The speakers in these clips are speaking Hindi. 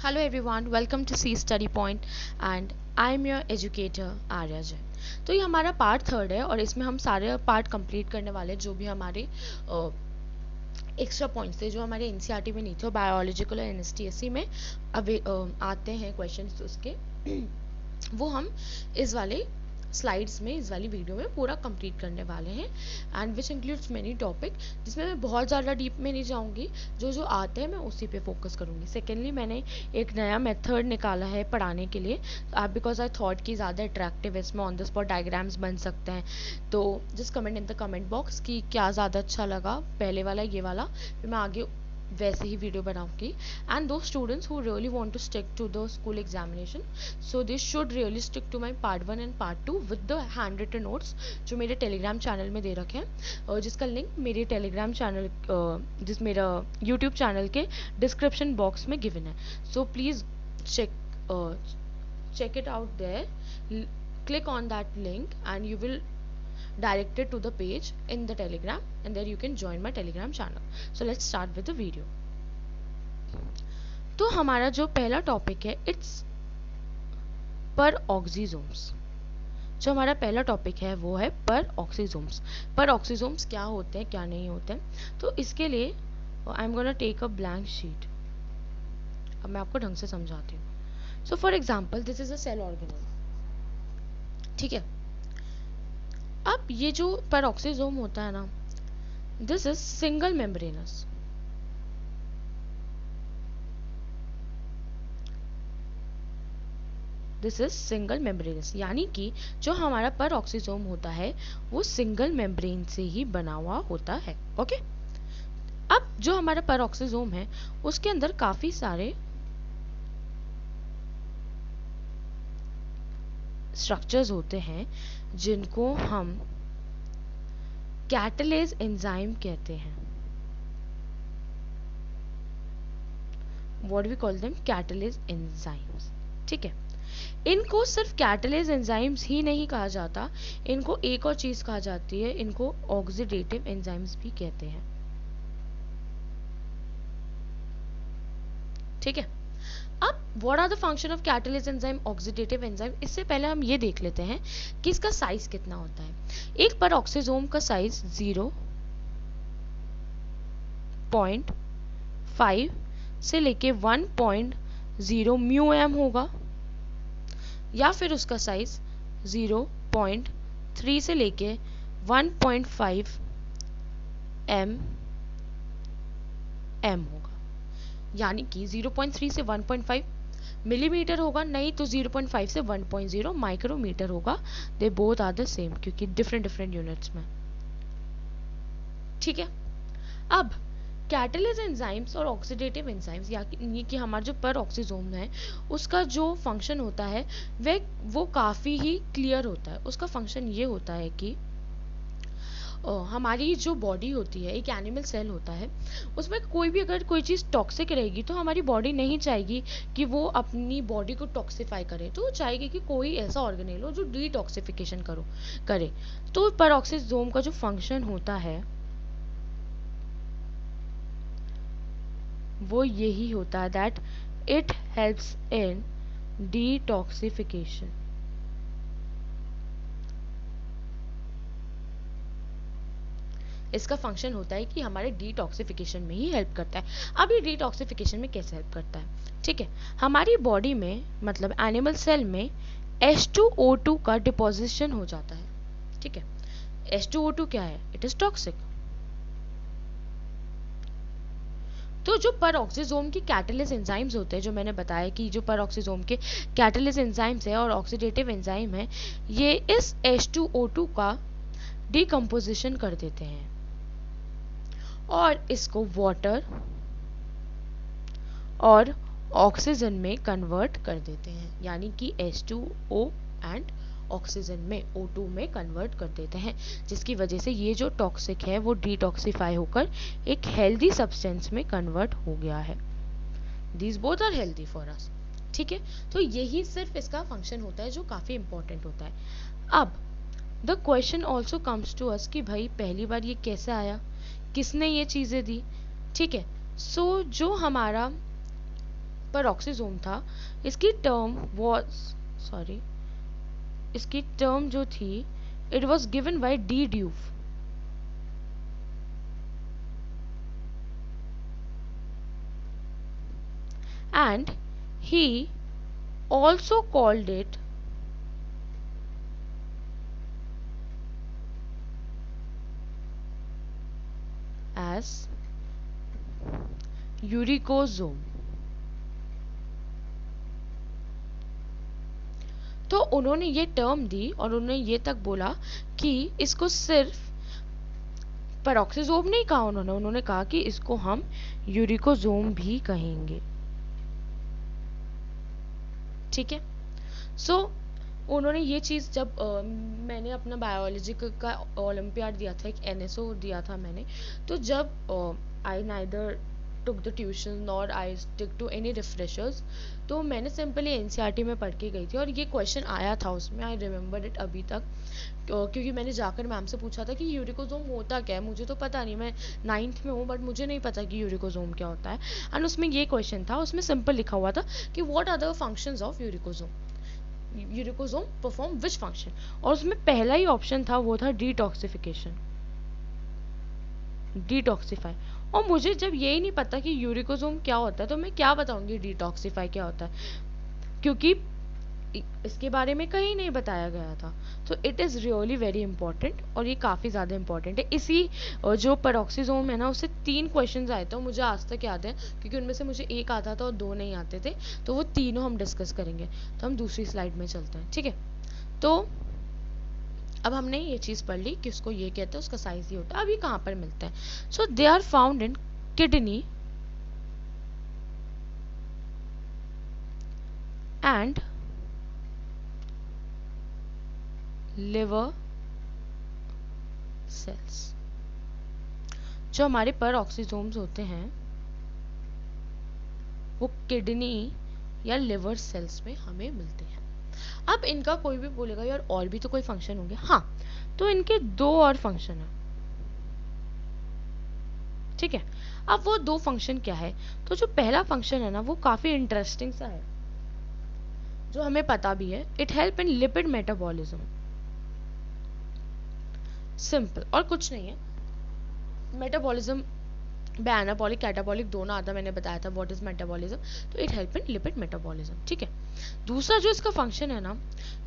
Hello everyone, welcome to C Study Point and I am your educator Arya Jain. तो ये हमारा पार्ट थर्ड है और इसमें हम सारे पार्ट कंप्लीट करने वाले हैं जो भी हमारे एक्स्ट्रा पॉइंट्स थे जो हमारे एनसीईआरटी में नहीं थे, बायोलॉजिकल और एनएसटीएससी में अभी आते हैं क्वेश्चंस उसके वो हम इस वाले स्लाइड्स में इस वाली वीडियो में पूरा कंप्लीट करने वाले हैं and which includes many topic, जिसमें मैं बहुत ज़्यादा डीप में नहीं जाऊंगी। जो जो आते हैं मैं उसी पे फोकस करूंगी। सेकेंडली, मैंने एक नया मेथड निकाला है पढ़ाने के लिए बिकॉज आई थॉट कि ज़्यादा अट्रैक्टिव है, इसमें ऑन द स्पॉट डायग्राम्स बन सकते हैं। तो just comment in the comment box कि क्या ज़्यादा अच्छा लगा, पहले वाला ये वाला, फिर मैं आगे वैसे ही वीडियो बनाऊंगी। And those students who really want to stick to the school examination, so they should really stick to my part 1 and part 2 with the hand written notes जो मेरे टेलीग्राम चैनल में दे रखे हैं, जिसका लिंक मेरे टेलीग्राम चैनल जिस मेरा यूट्यूब चैनल के डिस्क्रिप्शन बॉक्स में गिवन है। So please check it out there, click on that link and you will directed to the page in the telegram and there you can join my telegram channel. So let's start with the video. तो हमारा जो पहला टॉपिक है इट्स पर ऑक्सीजोम्स। जो हमारा पहला टॉपिक है वो है पर ऑक्सीजोम्स। पर ऑक्सीजोम्स क्या होते हैं क्या नहीं होते हैं, तो इसके लिए I am gonna take a blank sheet. अब मैं आपको ढंग से समझाती हूँ। So for example this is a cell organelle, ठीक है। अब ये जो पेरोक्सिसोम होता है ना, this is single membranous. This is single membranous, यानी कि जो हमारा पेरोक्सिसोम होता है वो सिंगल मेम्ब्रेन से ही बना हुआ होता है। ओके, अब जो हमारा पेरोक्सिसोम है उसके अंदर काफी सारे स्ट्रक्चर्स होते हैं जिनको हम कैटालेज एंजाइम कहते हैं। What we call them catalase enzymes, ठीक है। इनको सिर्फ कैटालेज एंजाइम्स ही नहीं कहा जाता, इनको एक और चीज कहा जाती है, इनको ऑक्सीडेटिव एंजाइम्स भी कहते हैं, ठीक है। अब what are the function of catalase enzyme, oxidative enzyme, इससे पहले हम ये देख लेते हैं कि इसका साइज कितना होता है। एक पेरोक्सिसोम का साइज 0.5 से लेके 1.0 म्यू एम होगा, या फिर उसका साइज 0.3 से लेके 1.5 एम होगा। यानी कि 0.3 से 1.5 मिलीमीटर होगा, नहीं तो 0.5 से 1.0 माइक्रोमीटर होगा। They both are the same क्योंकि डिफरेंट डिफरेंट यूनिट्स में, ठीक है। अब कैटालेज एंजाइम्स और ऑक्सीडेटिव एंजाइम्स, यानी कि हमारा जो पेरोक्सिसोम है उसका जो फंक्शन होता है वो काफ़ी ही क्लियर होता है। उसका फंक्शन ये होता है कि हमारी जो बॉडी होती है, एक एनिमल सेल होता है, उसमें कोई भी अगर कोई चीज़ टॉक्सिक रहेगी तो हमारी बॉडी नहीं चाहेगी कि वो अपनी बॉडी को टॉक्सिफाई करे, तो वो चाहेगी कि कोई ऐसा ऑर्गेनेल हो जो डिटॉक्सिफिकेशन करे। तो पेरोक्सिसोम का जो फंक्शन होता है वो यही होता है, that it helps in detoxification. इसका फंक्शन होता है कि हमारे डिटॉक्सिफिकेशन में ही हेल्प करता है। अब ये डिटॉक्सिफिकेशन में कैसे हेल्प करता है, ठीक है। हमारी बॉडी में, मतलब एनिमल सेल में H2O2 का डिपोजिशन हो जाता है, ठीक है। H2O2 क्या है? It is toxic. तो जो पेरोक्सिसोम की कैटालेज एंजाइम्स होते हैं, जो मैंने बताया कि जो पेरोक्सिसोम के कैटालेज एंजाइम्स है और ऑक्सीडेटिव एंजाइम है, ये इस H2O2 का डिकम्पोजिशन कर देते हैं और इसको वाटर और ऑक्सीजन में कन्वर्ट कर देते हैं, यानी कि H2O एंड ऑक्सीजन में O2 में कन्वर्ट कर देते हैं, जिसकी वजह से ये जो टॉक्सिक है वो डिटॉक्सिफाई होकर एक हेल्दी सब्सटेंस में कन्वर्ट हो गया है। These both are healthy for us, ठीक है। तो यही सिर्फ इसका फंक्शन होता है जो काफी इंपॉर्टेंट होता है। अब the question also comes to us कि भाई पहली बार ये कैसे आया, किसने ये चीजें दी, ठीक है। सो जो हमारा पेरोक्सिसोम था, इसकी टर्म जो थी, it was given by de Duve. And he also called it as uricosome. तो उन्होंने ये टर्म दी और उन्होंने ये तक बोला कि इसको सिर्फ पेरोक्सिसोम नहीं कहा उन्होंने कहा कि इसको हम यूरिकोजोम भी कहेंगे. ठीक है. सो उन्होंने ये चीज़ जब मैंने अपना बायोलॉजी का ओलंपियाड दिया था, एक एनएसओ दिया था मैंने, तो जब आई neither took the tuition nor I stick to any refreshers, तो मैंने सिंपली एनसीईआरटी में पढ़ के गई थी और ये क्वेश्चन आया था उसमें. आई रिमेम्बर इट अभी तक, क्योंकि मैंने जाकर मैम से पूछा था कि यूरिकोजोम होता क्या है, मुझे तो पता नहीं, मैं 9th में हूँ बट मुझे नहीं पता कि यूरिकोजोम क्या होता है. एंड उसमें ये क्वेश्चन था, उसमें सिंपल लिखा हुआ था कि what are the functions of uricosome, uricosome perform which function, और उसमें पहला ही ऑप्शन था वो था डिटॉक्सिफिकेशन, डिटॉक्सिफाई. और मुझे जब यही नहीं पता कि यूरिकोजोम क्या होता है तो मैं क्या बताऊंगी डिटॉक्सिफाई क्या होता है, क्योंकि इसके बारे में कहीं नहीं बताया गया था. तो it is really very important और ये काफ़ी ज़्यादा इंपॉर्टेंट है. इसी जो पेरोक्सिसोम है ना, उससे 3 क्वेश्चन आए थे और मुझे आज तक याद है, क्योंकि उनमें से मुझे एक आता था और 2 नहीं आते थे, तो वो तीनों हम डिस्कस करेंगे. तो हम दूसरी स्लाइड में चलते हैं. ठीक है. तो अब हमने ये चीज़ पढ़ ली कि उसको ये कहते हैं, उसका साइज ये होता है. अब ये कहाँ पर मिलते हैं? So they are found in kidney and liver cells. जो हमारे पेरोक्सिसोम्स होते हैं वो किडनी या लिवर सेल्स में हमें मिलते हैं. अब इनका कोई भी बोलेगा यार और भी तो कोई फंक्शन होंगे. हाँ, तो इनके 2 और फंक्शन है. ठीक है. अब वो 2 फंक्शन क्या है? तो जो पहला फंक्शन है ना, वो काफी इंटरेस्टिंग सा है, जो हमें पता भी है. It help in lipid metabolism. Simple, और कुछ नहीं है. मेटाबॉलिज्म में एनाबॉलिक कैटाबॉलिक दोनों आता, मैंने बताया था व्हाट इज मेटाबॉलिज्म. तो it help in lipid metabolism. ठीक है. दूसरा जो इसका फंक्शन है ना,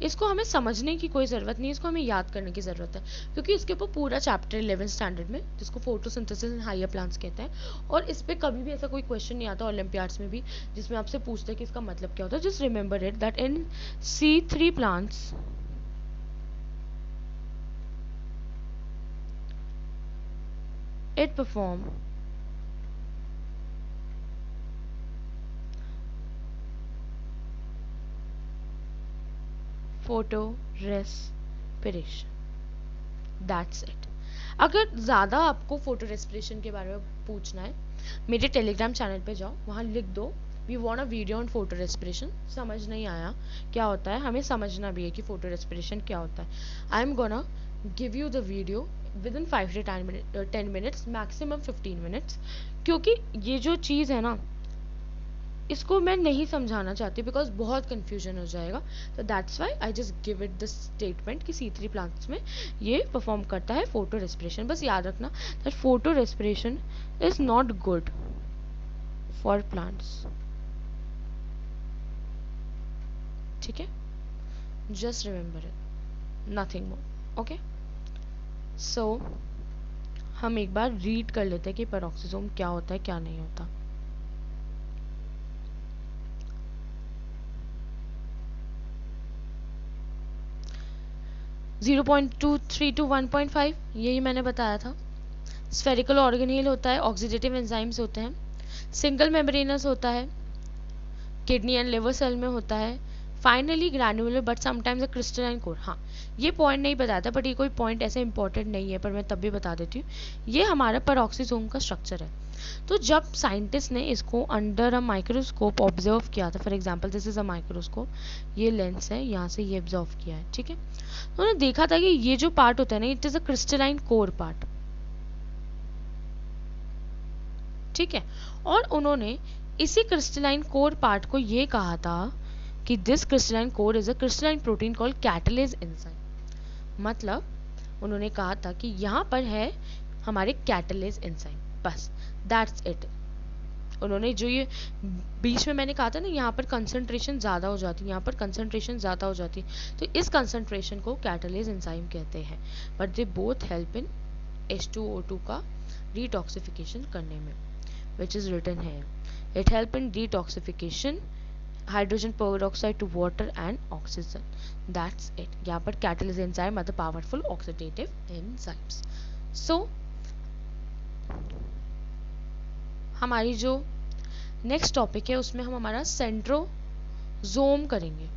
इसको हमें समझने की कोई ज़रूरत नहीं, इसको हमें याद करने की ज़रूरत है, क्योंकि इसके ऊपर पूरा चैप्टर 11 स्टैंडर्ड में, जिसको फोटोसिंथेसिस इन हायर प्लांट्स कहते हैं, और इस पर कभी भी ऐसा कोई क्वेश्चन नहीं आता ओलंपियाड्स में भी जिसमें आपसे पूछते हैं कि इसका मतलब क्या होता है. Just remember it that in C3 plants it perform photo respiration. That's it. अगर ज़्यादा आपको फोटो रेस्पिरेशन के बारे में पूछना है, मेरे टेलीग्राम चैनल पे जाओ, वहाँ लिख दो we want a video on photorespiration. समझ नहीं आया क्या होता है, हमें समझना भी है कि फोटो रेस्पिरेशन क्या होता है. आई am gonna give you the video with in 5 to 10 minutes, maximum 15 minutes, क्योंकि ये जो चीज़ है ना, इसको मैं नहीं समझाना चाहती बिकॉज बहुत कंफ्यूजन हो जाएगा. तो that's why I just give it the statement कि C3 प्लांट्स में ये परफॉर्म करता है फोटो रेस्पिरेशन. बस याद रखना that photorespiration is not good for plants. ठीक है. Just remember it, nothing more. Okay. So हम एक बार रीड कर लेते हैं कि पेरोक्सिसोम क्या होता है क्या नहीं होता. (0.23 to 1.5) यही मैंने बताया था. स्फेरिकल ऑर्गेनेल होता है, ऑक्सीडेटिव एंजाइम्स होते हैं, सिंगल मेम्ब्रेनस होता है, किडनी एंड लिवर सेल में होता है, finally granular but sometimes a crystalline core. हाँ, ये पॉइंट नहीं बताया था बट ये कोई पॉइंट ऐसे इंपॉर्टेंट नहीं है, पर मैं तब भी बता देती हूँ. ये हमारा पेरोक्सिसोम का स्ट्रक्चर है. तो जब साइंटिस्ट ने इसको अंडर अ माइक्रोस्कोप ऑब्जर्व किया था, for example this is a microscope, ये लेंस है, यहाँ से ये ऑब्जर्व किया है. ठीक है. तो उन्होंने देखा था कि ये जो पार्ट होता है ना, it is a crystalline core part. ठीक है. और उन्होंने इसी क्रिस्टलाइन कोर पार्ट को ये कहा था कि this crystalline core is a crystalline protein called catalase enzyme. मतलब उन्होंने कहा था कि यहाँ पर है हमारे कैटलेज एंजाइम, बस दैट्स इट। उन्होंने जो ये बीच में मैंने कहा था ना, यहाँ पर कंसंट्रेशन ज़्यादा हो जाती है, यहाँ पर कंसंट्रेशन ज़्यादा हो जाती है, तो इस कंसंट्रेशन को कैटलेज एंजाइम कहते हैं। But they both help in H2O2 का डिटॉक्सिफिकेशन करने में, which is written here. It help in detoxification hydrogen peroxide to water and oxygen. That's it. यहाँ पर catalase enzyme are the powerful oxidative enzymes. So हमारी जो नेक्स्ट टॉपिक है उसमें हम हमारा सेंट्रोजोम करेंगे।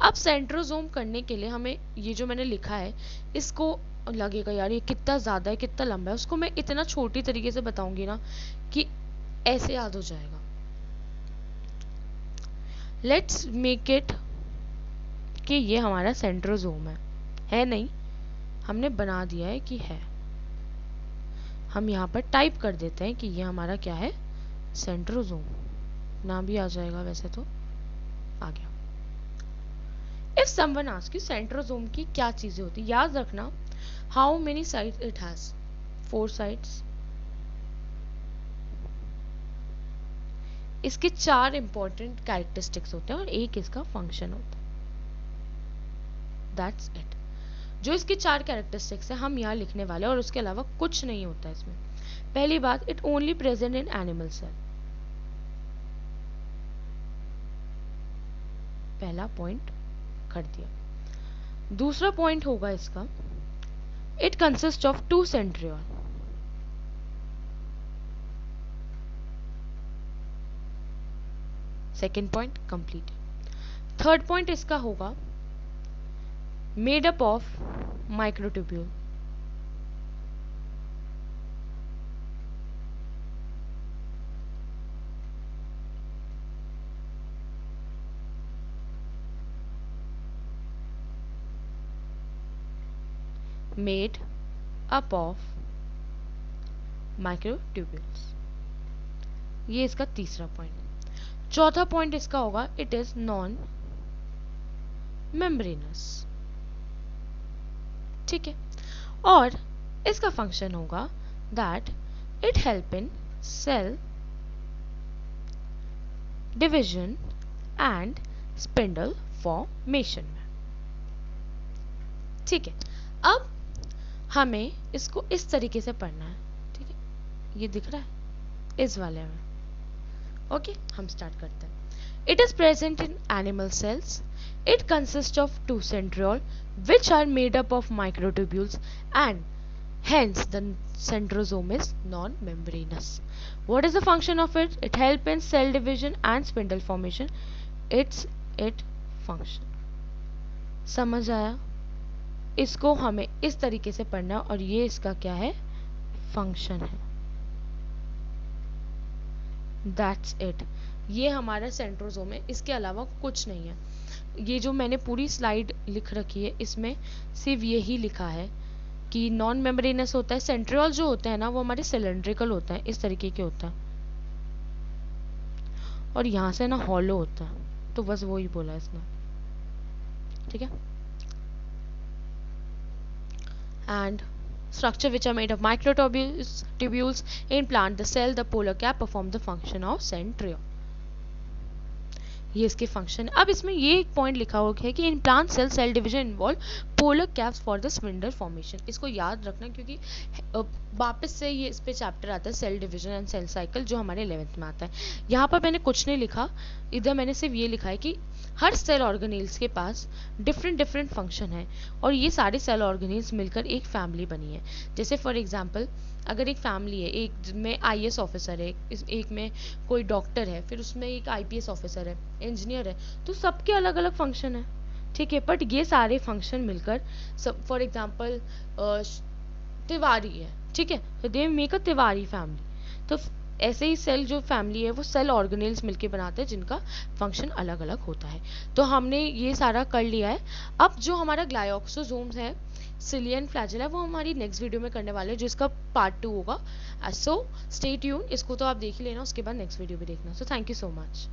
अब सेंट्रोजोम करने के लिए हमें ये जो मैंने लिखा है इसको लगेगा यार ये कितना ज़्यादा है, कितना लंबा है, उसको मैं इतना छोटी तरीके से बताऊंगी ना कि ऐसे याद हो जाएगा। लेट्स मेक इट कि ये हमारा सेंट्रोजोम है नहीं, हमने बना दिया है कि है। हम यहाँ पर टाइप कर देते हैं कि ये हमारा क्या है, सेंट्रोजोम। ना भी आ जाएगा वैसे तो, आ गया। If someone ask you centrosome की क्या चीजें होती, याद रखना how many sides it has, 4 sides. इसके 4 इंपॉर्टेंट कैरेक्टरिस्टिक्स होते हैं और एक इसका फंक्शन होता है। That's it. जो इसके 4 कैरेक्टरिस्टिक्स है हम यहाँ लिखने वाले हैं और उसके अलावा कुछ नहीं होता है इसमें। पहली बात, it only present in animal cell. पहला पॉइंट कर दिया। दूसरा पॉइंट होगा इसका, it consist of 2 centriole. Second point complete. Third point इसका होगा made up of microtubule. Made up of microtubules, ये इसका तीसरा पॉइंट। चौथा पॉइंट इसका होगा इट इज नॉन मेम्ब्रेनस। ठीक है, और इसका फंक्शन होगा that it help in cell division and spindle formation में। ठीक है, अब हमें इसको इस तरीके से पढ़ना है। ठीक है, ये दिख रहा है इस वाले में। ओके, हम स्टार्ट करते हैं। It is present in animal cells. It consists of 2 centriole which are made up of microtubules and hence the centrosome is non-membranous. What is the function of it? It helps in cell division and spindle formation. It's it function. समझ आया? इसको हमें इस तरीके से पढ़ना और ये इसका क्या है, फंक्शन है। That's it. ये हमारा सेंट्रोजोम है, इसके अलावा कुछ नहीं है। ये जो मैंने पूरी स्लाइड लिख रखी है इसमें सिर्फ यही लिखा है कि नॉन मेम्ब्रेनस होता है। सेंट्रियोल जो होता है ना वो हमारे सिलेंड्रिकल होता है, इस तरीके के होता है, और यहाँ से ना हॉलो होता है, तो बस वो ही बोला इसने। ठीक है, and structure which are made of microtubules in plant the cell the polar cap perform the function of centriole. ये इसके फंक्शन। अब इसमें ये एक पॉइंट लिखा हुआ है कि in plant cell cell division involve polar caps for the spindle formation. इसको याद रखना क्योंकि वापस से ये इस पे चैप्टर आता है cell division and cell cycle जो हमारे 11th में आता है। यहाँ पर मैंने कुछ नहीं लिखा, इधर मैंने सिर्फ ये लिखा है कि हर सेल ऑर्गेनेल्स के पास डिफरेंट फंक्शन है और ये सारे सेल ऑर्गेनेल्स मिलकर एक फैमिली बनी है। जैसे फॉर एग्जांपल अगर एक फैमिली है, एक में आईएएस ऑफिसर है, एक में कोई डॉक्टर है, फिर उसमें एक आईपीएस ऑफिसर है, इंजीनियर है, तो सबके अलग अलग फंक्शन है। ठीक है, बट ये सारे फंक्शन मिलकर सब फॉर एग्जांपल तिवारी है, ठीक है, they make a Tiwari family. तो ऐसे ही सेल जो फैमिली है वो सेल ऑर्गेनेल्स मिलके बनाते हैं जिनका फंक्शन अलग अलग होता है। तो हमने ये सारा कर लिया है। अब जो हमारा ग्लाइकोसोसोम्स है, सिलियन फ्लैजेला, वो हमारी नेक्स्ट वीडियो में करने वाले हैं, जिसका पार्ट 2 होगा। सो स्टे ट्यून, इसको तो आप देख ही लेना, उसके बाद नेक्स्ट वीडियो भी देखना। So thank you so much.